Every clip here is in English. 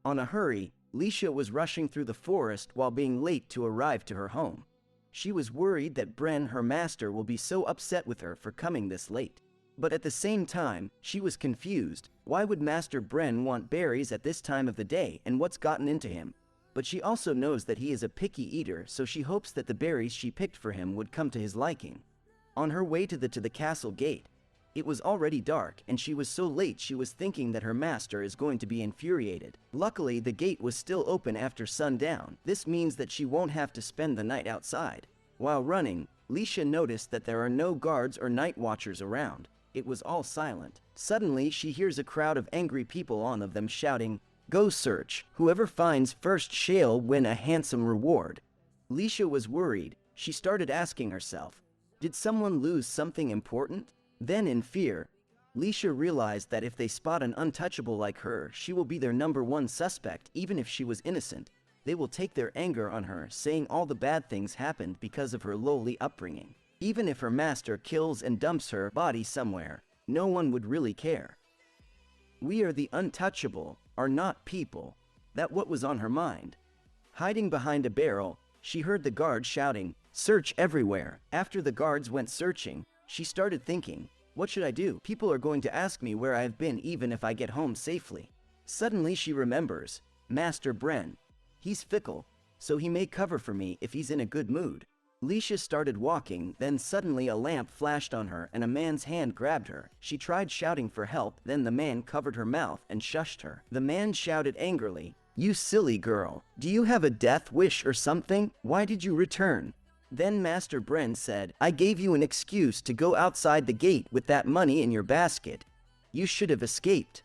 On a hurry, Lisha was rushing through the forest while being late to arrive to her home. She was worried that Bren, her master, will be so upset with her for coming this late. But at the same time, she was confused. Why would Master Bren want berries at this time of the day, and what's gotten into him? But she also knows that he is a picky eater, so she hopes that the berries she picked for him would come to his liking. On her way to the castle gate, it was already dark, and she was so late she was thinking that her master is going to be infuriated. Luckily, the gate was still open after sundown. This means that she won't have to spend the night outside. While running, Lisha noticed that there are no guards or night watchers around. It was all silent. Suddenly, she hears a crowd of angry people, on of them shouting, "Go search! Whoever finds first shall win a handsome reward." Lisha was worried. She started asking herself, did someone lose something important? Then in fear, Lisha realized that if they spot an untouchable like her, she will be their #1 suspect. Even if she was innocent, they will take their anger on her, saying all the bad things happened because of her lowly upbringing. Even if her master kills and dumps her body somewhere, no one would really care. We are the untouchable, are not people. That what was on her mind. Hiding behind a barrel, she heard the guard shouting, "Search everywhere." After the guards went searching, she started thinking, what should I do? People are going to ask me where I've been even if I get home safely. Suddenly she remembers, Master Bren. He's fickle, so he may cover for me if he's in a good mood. Lisha started walking, then suddenly a lamp flashed on her and a man's hand grabbed her. She tried shouting for help, then the man covered her mouth and shushed her. The man shouted angrily, "You silly girl, do you have a death wish or something? Why did you return?" Then Master Bren said, "I gave you an excuse to go outside the gate with that money in your basket. You should have escaped."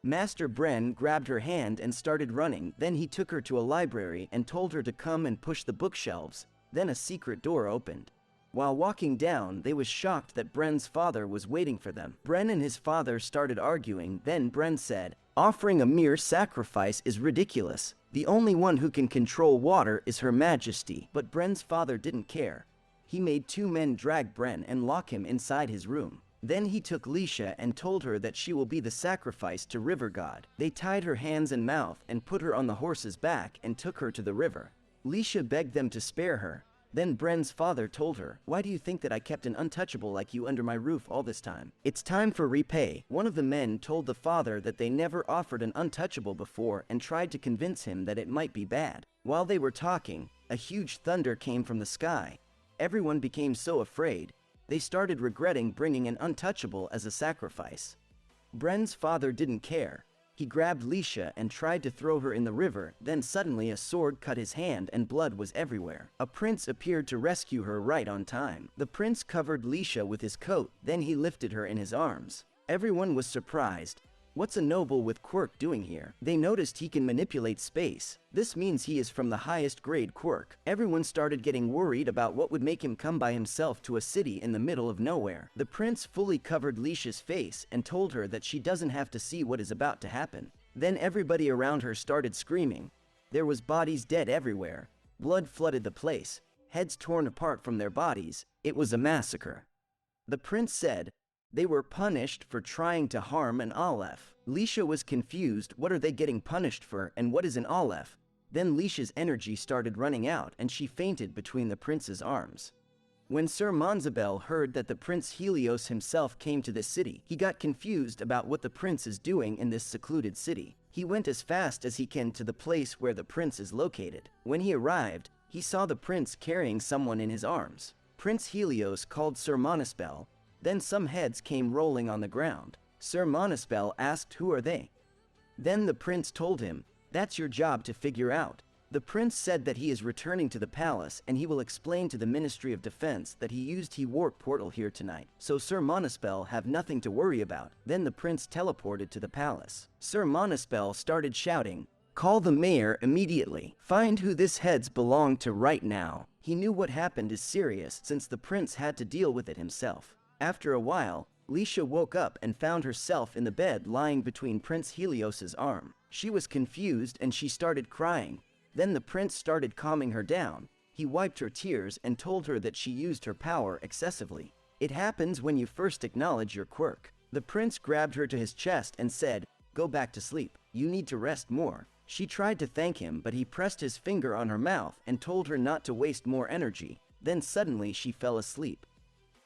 Master Bren grabbed her hand and started running. Then he took her to a library and told her to come and push the bookshelves. Then a secret door opened. While walking down, they was shocked that Bren's father was waiting for them. Bren and his father started arguing. Then Bren said, "Offering a mere sacrifice is ridiculous. The only one who can control water is Her Majesty." But Bren's father didn't care. He made 2 men drag Bren and lock him inside his room. Then he took Lisha and told her that she will be the sacrifice to River God. They tied her hands and mouth and put her on the horse's back and took her to the river. Lisha begged them to spare her. Then Bren's father told her, "Why do you think that I kept an untouchable like you under my roof all this time? It's time for repay." One of the men told the father that they never offered an untouchable before and tried to convince him that it might be bad. While they were talking, a huge thunder came from the sky. Everyone became so afraid, they started regretting bringing an untouchable as a sacrifice. Bren's father didn't care. He grabbed Lisha and tried to throw her in the river, then suddenly a sword cut his hand and blood was everywhere. A prince appeared to rescue her right on time. The prince covered Lisha with his coat, then he lifted her in his arms. Everyone was surprised. What's a noble with quirk doing here? They noticed he can manipulate space. This means he is from the highest grade quirk. Everyone started getting worried about what would make him come by himself to a city in the middle of nowhere. The prince fully covered Lisha's face and told her that she doesn't have to see what is about to happen. Then everybody around her started screaming. There was bodies dead everywhere. Blood flooded the place, heads torn apart from their bodies. It was a massacre. The prince said, "They were punished for trying to harm an Aleph." Lisha was confused. What are they getting punished for, and what is an Aleph? Then Lisha's energy started running out and she fainted between the prince's arms. When Sir Manzabel heard that the Prince Helios himself came to this city, he got confused about what the prince is doing in this secluded city. He went as fast as he can to the place where the prince is located. When he arrived, he saw the prince carrying someone in his arms. Prince Helios called Sir Manzabel. Then some heads came rolling on the ground. Sir Manzabel asked, "Who are they?" Then the prince told him, "That's your job to figure out." The prince said that he is returning to the palace and he will explain to the Ministry of Defense that he warp portal here tonight. So Sir Manzabel have nothing to worry about. Then the prince teleported to the palace. Sir Manzabel started shouting, "Call the mayor immediately. Find who this heads belong to right now." He knew what happened is serious since the prince had to deal with it himself. After a while, Lisha woke up and found herself in the bed lying between Prince Helios's arm. She was confused and she started crying. Then the prince started calming her down. He wiped her tears and told her that she used her power excessively. It happens when you first acknowledge your quirk. The prince grabbed her to his chest and said, "Go back to sleep. You need to rest more." She tried to thank him, but he pressed his finger on her mouth and told her not to waste more energy. Then suddenly she fell asleep.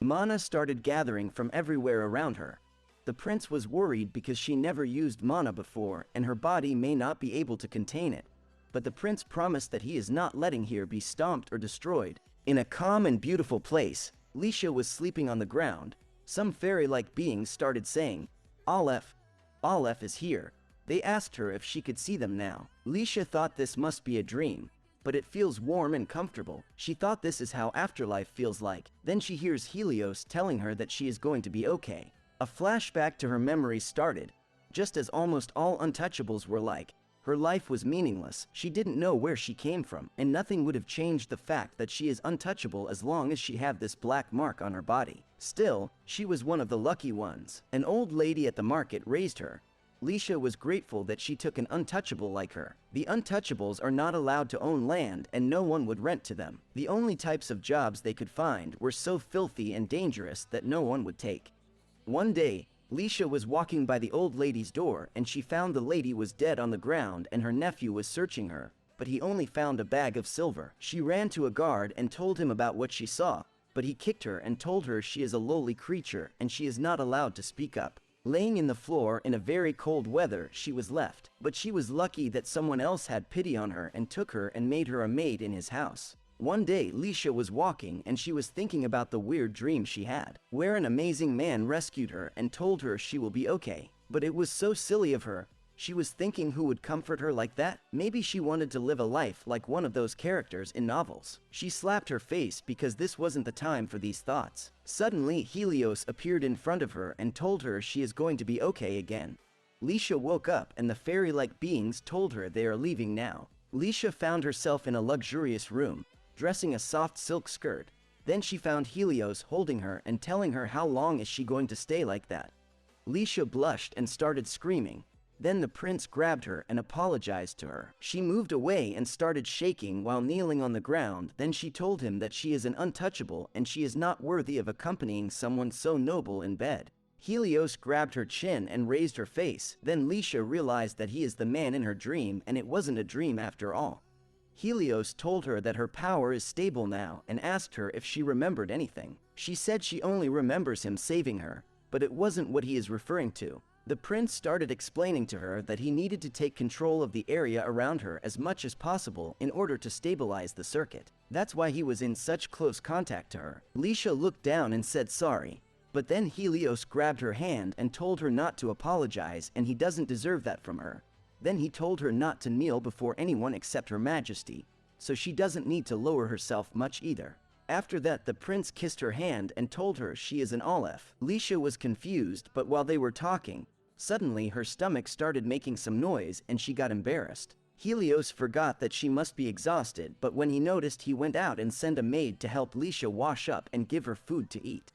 Mana started gathering from everywhere around her. The prince was worried because she never used mana before and her body may not be able to contain it. But the prince promised that he is not letting here be stomped or destroyed. In a calm and beautiful place, Lisha was sleeping on the ground. Some fairy-like beings started saying, "Aleph, Aleph is here." They asked her if she could see them now. Lisha thought this must be a dream, but it feels warm and comfortable. She thought this is how afterlife feels like. Then she hears Helios telling her that she is going to be okay. A flashback to her memories started. Just as almost all untouchables were like, her life was meaningless. She didn't know where she came from, and nothing would have changed the fact that she is untouchable as long as she had this black mark on her body. Still, she was one of the lucky ones. An old lady at the market raised her. Lisha was grateful that she took an untouchable like her. The untouchables are not allowed to own land and no one would rent to them. The only types of jobs they could find were so filthy and dangerous that no one would take. One day, Lisha was walking by the old lady's door and she found the lady was dead on the ground and her nephew was searching her, but he only found a bag of silver. She ran to a guard and told him about what she saw, but he kicked her and told her she is a lowly creature and she is not allowed to speak up. Laying in the floor in a very cold weather, she was left, but she was lucky that someone else had pity on her and took her and made her a maid in his house. One day, Lisha was walking and she was thinking about the weird dream she had, where an amazing man rescued her and told her she will be okay. But it was so silly of her. She was thinking who would comfort her like that? Maybe she wanted to live a life like one of those characters in novels. She slapped her face because this wasn't the time for these thoughts. Suddenly, Helios appeared in front of her and told her she is going to be okay again. Lisha woke up and the fairy-like beings told her they are leaving now. Lisha found herself in a luxurious room, dressing a soft silk skirt. Then she found Helios holding her and telling her how long is she going to stay like that. Lisha blushed and started screaming. Then the prince grabbed her and apologized to her. She moved away and started shaking while kneeling on the ground. Then she told him that she is an untouchable and she is not worthy of accompanying someone so noble in bed. Helios grabbed her chin and raised her face. Then Lisha realized that he is the man in her dream and it wasn't a dream after all. Helios told her that her power is stable now and asked her if she remembered anything. She said she only remembers him saving her, but it wasn't what he is referring to. The prince started explaining to her that he needed to take control of the area around her as much as possible in order to stabilize the circuit. That's why he was in such close contact to her. Lisha looked down and said sorry, but then Helios grabbed her hand and told her not to apologize and he doesn't deserve that from her. Then he told her not to kneel before anyone except Her Majesty, so she doesn't need to lower herself much either. After that, the prince kissed her hand and told her she is an Aleph. Lisha was confused, but while they were talking, suddenly her stomach started making some noise and she got embarrassed. Helios forgot that she must be exhausted, but when he noticed, he went out and sent a maid to help Lisha wash up and give her food to eat.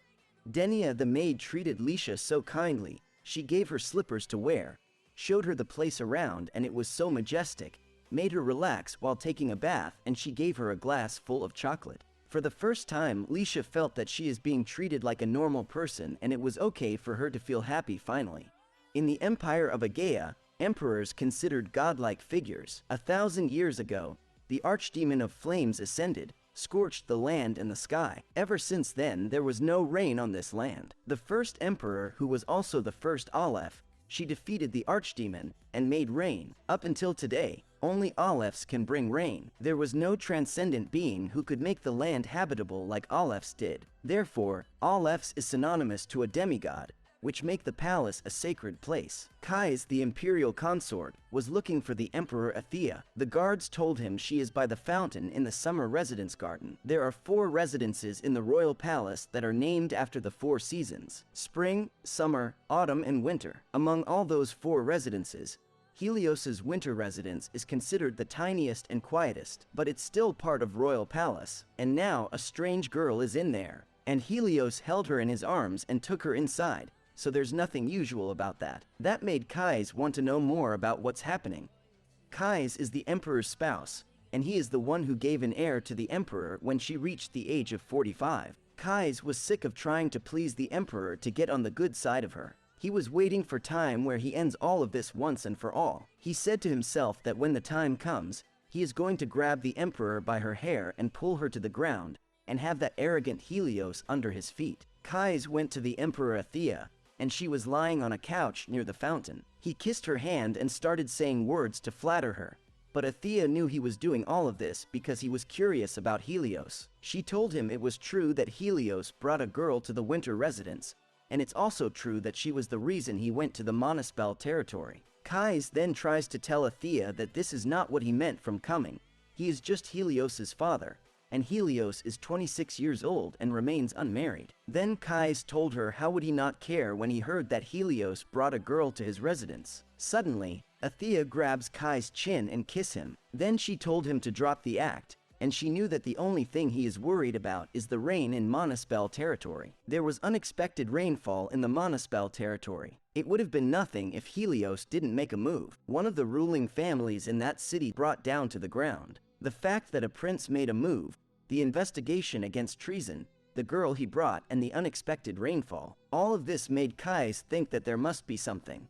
Denia the maid treated Lisha so kindly. She gave her slippers to wear, showed her the place around and it was so majestic, made her relax while taking a bath, and she gave her a glass full of chocolate. For the first time, Lisha felt that she is being treated like a normal person and it was okay for her to feel happy finally. In the Empire of Agalia, emperors considered godlike figures. 1,000 years ago, the archdemon of flames ascended, scorched the land and the sky. Ever since then, there was no rain on this land. The first emperor, who was also the first Aleph, she defeated the archdemon and made rain. Up until today, only Alephs can bring rain. There was no transcendent being who could make the land habitable like Alephs did. Therefore, Alephs is synonymous to a demigod, which make the palace a sacred place. Kais, the imperial consort, was looking for the Emperor Athea. The guards told him she is by the fountain in the summer residence garden. There are 4 residences in the royal palace that are named after the 4 seasons: spring, summer, autumn, and winter. Among all those 4 residences, Helios's winter residence is considered the tiniest and quietest, but it's still part of royal palace. And now a strange girl is in there, and Helios held her in his arms and took her inside. So there's nothing usual about that. That made Kais want to know more about what's happening. Kais is the emperor's spouse, and he is the one who gave an heir to the emperor when she reached the age of 45. Kais was sick of trying to please the emperor to get on the good side of her. He was waiting for time where he ends all of this once and for all. He said to himself that when the time comes, he is going to grab the emperor by her hair and pull her to the ground, and have that arrogant Helios under his feet. Kais went to the Emperor Athea, and she was lying on a couch near the fountain. He kissed her hand and started saying words to flatter her, but Athea knew he was doing all of this because he was curious about Helios. She told him it was true that Helios brought a girl to the winter residence, and it's also true that she was the reason he went to the Monospell territory. Kais then tries to tell Athea that this is not what he meant from coming. He is just Helios's father, and Helios is 26 years old and remains unmarried. Then Kais told her how would he not care when he heard that Helios brought a girl to his residence. Suddenly, Athea grabs Kais' chin and kisses him. Then she told him to drop the act, and she knew that the only thing he is worried about is the rain in Monospell territory. There was unexpected rainfall in the Monospell territory. It would have been nothing if Helios didn't make a move. One of the ruling families in that city brought down to the ground. The fact that a prince made a move, the investigation against treason, the girl he brought, and the unexpected rainfall, all of this made Kais think that there must be something.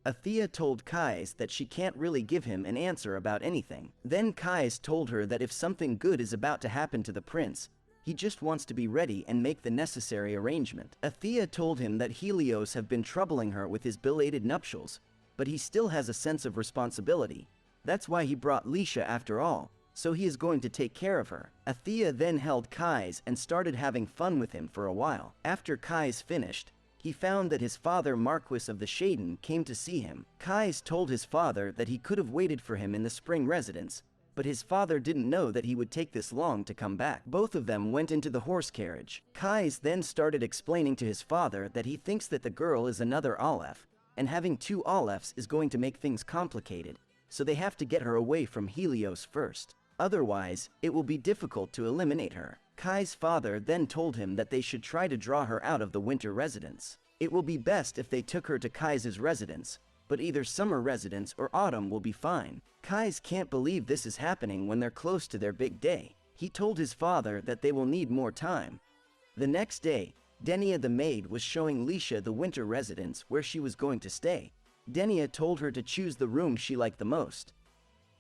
Athea told Kais that she can't really give him an answer about anything. Then Kais told her that if something good is about to happen to the prince, he just wants to be ready and make the necessary arrangement. Athea told him that Helios have been troubling her with his belated nuptials, but he still has a sense of responsibility. That's why he brought Lisha after all, so he is going to take care of her. Athea then held Kais and started having fun with him for a while. After Kais finished, he found that his father Marquis of the Shaden came to see him. Kais told his father that he could have waited for him in the spring residence, but his father didn't know that he would take this long to come back. Both of them went into the horse carriage. Kais then started explaining to his father that he thinks that the girl is another Aleph, and having two Alephs is going to make things complicated, so they have to get her away from Helios first. Otherwise, it will be difficult to eliminate her. Kai's father then told him that they should try to draw her out of the winter residence. It will be best if they took her to Kai's residence, but either summer residence or autumn will be fine. Kais can't believe this is happening when they're close to their big day. He told his father that they will need more time. The next day, Denia the maid was showing Lisha the winter residence where she was going to stay. Denia told her to choose the room she liked the most.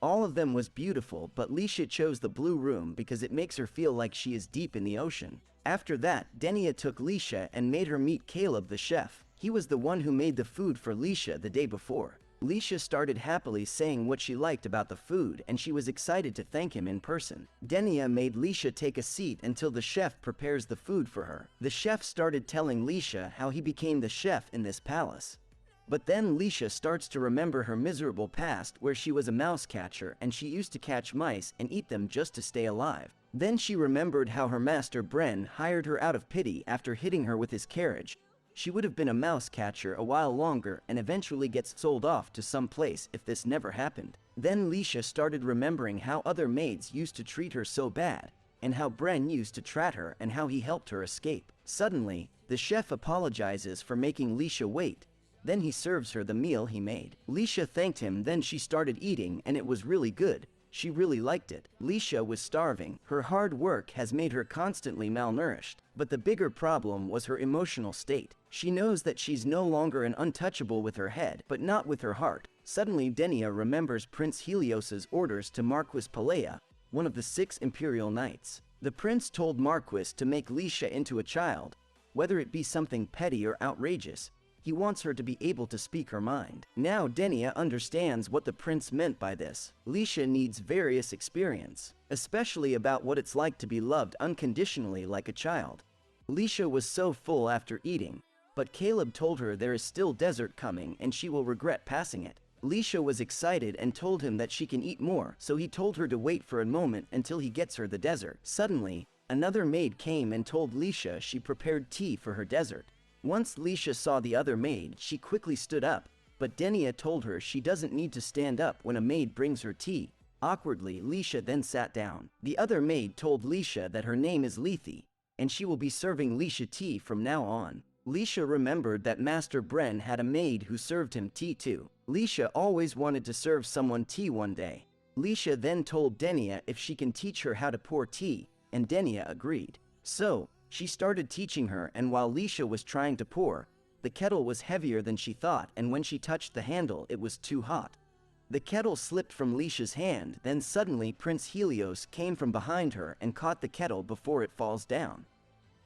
All of them was beautiful, but Lisha chose the blue room because it makes her feel like she is deep in the ocean. After that, Denia took Lisha and made her meet Caleb the chef. He was the one who made the food for Lisha the day before. Lisha started happily saying what she liked about the food, and she was excited to thank him in person. Denia made Lisha take a seat until the chef prepares the food for her. The chef started telling Lisha how he became the chef in this palace. But then Lisha starts to remember her miserable past where she was a mouse catcher and she used to catch mice and eat them just to stay alive. Then she remembered how her master Bren hired her out of pity after hitting her with his carriage. She would have been a mouse catcher a while longer and eventually gets sold off to some place if this never happened. Then Lisha started remembering how other maids used to treat her so bad, and how Bren used to trap her and how he helped her escape. Suddenly, the chef apologizes for making Lisha wait. Then he serves her the meal he made. Lisha thanked him, then she started eating and it was really good. She really liked it. Lisha was starving. Her hard work has made her constantly malnourished. But the bigger problem was her emotional state. She knows that she's no longer an untouchable with her head, but not with her heart. Suddenly Denia remembers Prince Helios's orders to Marquis Palea, one of the 6 imperial knights. The prince told Marquis to make Lisha into a child, whether it be something petty or outrageous. He wants her to be able to speak her mind. Now Denia understands what the prince meant by this. Lisha needs various experience, especially about what it's like to be loved unconditionally like a child. Lisha was so full after eating, but Caleb told her there is still dessert coming and she will regret passing it. Lisha was excited and told him that she can eat more, so he told her to wait for a moment until he gets her the dessert. Suddenly, another maid came and told Lisha she prepared tea for her dessert. Once Lisha saw the other maid, she quickly stood up, but Denia told her she doesn't need to stand up when a maid brings her tea. Awkwardly, Lisha then sat down. The other maid told Lisha that her name is Lethe, and she will be serving Lisha tea from now on. Lisha remembered that Master Bren had a maid who served him tea too. Lisha always wanted to serve someone tea one day. Lisha then told Denia if she can teach her how to pour tea, and Denia agreed. So, she started teaching her, and while Lisha was trying to pour, The kettle was heavier than she thought, and when she touched the handle, it was too hot. The kettle slipped from Lisha's hand, then suddenly Prince Helios came from behind her and caught the kettle before it falls down.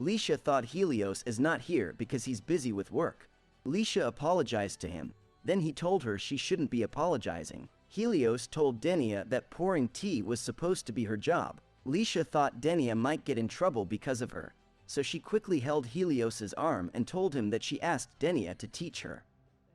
Lisha thought Helios is not here because he's busy with work. Lisha apologized to him. Then he told her she shouldn't be apologizing. Helios told Denia that pouring tea was supposed to be her job. Lisha thought Denia might get in trouble because of her, so she quickly held Helios's arm and told him that she asked Denia to teach her.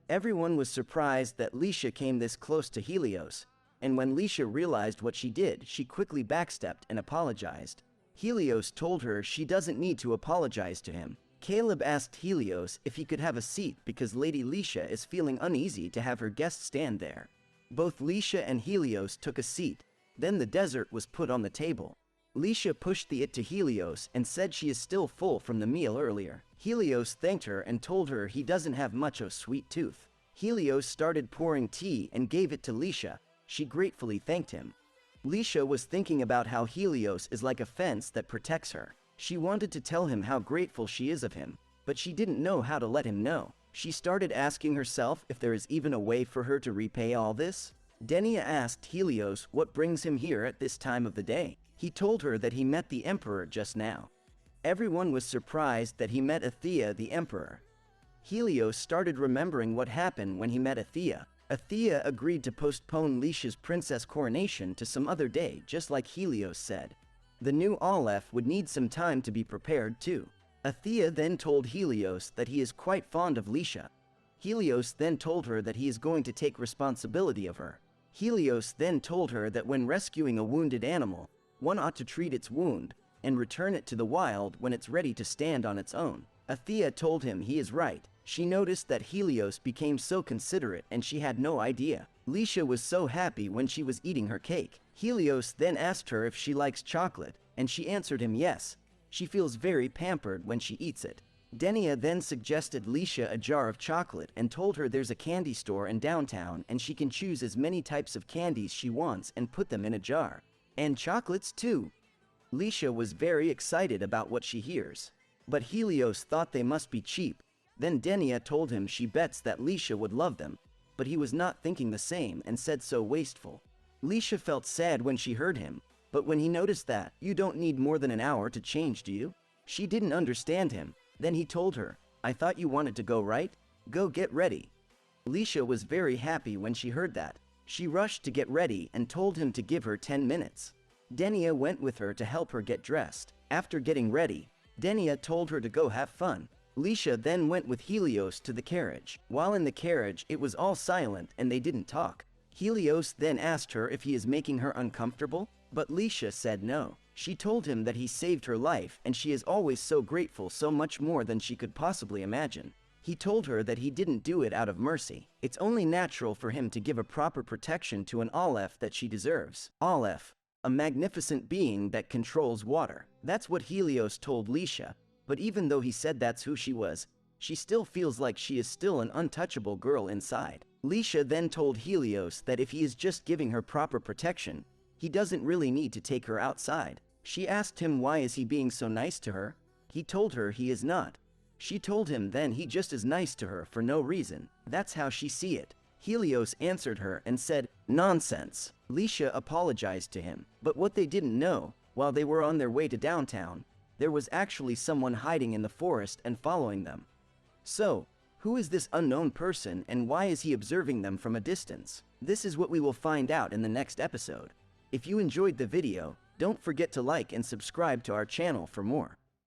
Everyone was surprised that Lisha came this close to Helios, and when Lisha realized what she did, she quickly backstepped and apologized. Helios told her she doesn't need to apologize to him. Caleb asked Helios if he could have a seat because Lady Lisha is feeling uneasy to have her guests stand there. Both Lisha and Helios took a seat. Then the dessert was put on the table. Lisha pushed it to Helios and said she is still full from the meal earlier. Helios thanked her and told her he doesn't have much of a sweet tooth. Helios started pouring tea and gave it to Lisha. She gratefully thanked him. Lisha was thinking about how Helios is like a fence that protects her. She wanted to tell him how grateful she is of him, but she didn't know how to let him know. She started asking herself if there is even a way for her to repay all this. Denia asked Helios what brings him here at this time of the day. He told her that he met the emperor just now. Everyone was surprised that he met Athea the emperor. Helios started remembering what happened when he met Athea. Athea agreed to postpone Lisha's princess coronation to some other day, just like Helios said. The new Aleph would need some time to be prepared too. Athea then told Helios that he is quite fond of Lisha. Helios then told her that he is going to take responsibility of her. Helios then told her that when rescuing a wounded animal, one ought to treat its wound and return it to the wild when it's ready to stand on its own. Athea told him he is right. She noticed that Helios became so considerate and she had no idea. Lisha was so happy when she was eating her cake. Helios then asked her if she likes chocolate, and she answered him yes. She feels very pampered when she eats it. Denia then suggested Lisha a jar of chocolate and told her there's a candy store in downtown and she can choose as many types of candies she wants and put them in a jar. And chocolates too. Lisha was very excited about what she hears. But Helios thought they must be cheap. Then Denia told him she bets that Lisha would love them, but he was not thinking the same and said so wasteful. Lisha felt sad when she heard him, but when he noticed that, you don't need more than an hour to change, do you? She didn't understand him. Then he told her, I thought you wanted to go, right? Go get ready. Lisha was very happy when she heard that. She rushed to get ready and told him to give her 10 minutes. Denia went with her to help her get dressed. After getting ready, Denia told her to go have fun. Lisha then went with Helios to the carriage. While in the carriage, it was all silent and they didn't talk. Helios then asked her if he is making her uncomfortable, but Lisha said no. She told him that he saved her life and she is always so grateful, so much more than she could possibly imagine. He told her that he didn't do it out of mercy. It's only natural for him to give a proper protection to an Aleph that she deserves. Aleph, a magnificent being that controls water. That's what Helios told Lisha, but even though he said that's who she was, she still feels like she is still an untouchable girl inside. Lisha then told Helios that if he is just giving her proper protection, he doesn't really need to take her outside. She asked him why is he being so nice to her. He told her he is not. She told him then he just is nice to her for no reason. That's how she see it. Helios answered her and said, nonsense. Lisha apologized to him. But what they didn't know, while they were on their way to downtown, there was actually someone hiding in the forest and following them. So, who is this unknown person and why is he observing them from a distance? This is what we will find out in the next episode. If you enjoyed the video, don't forget to like and subscribe to our channel for more.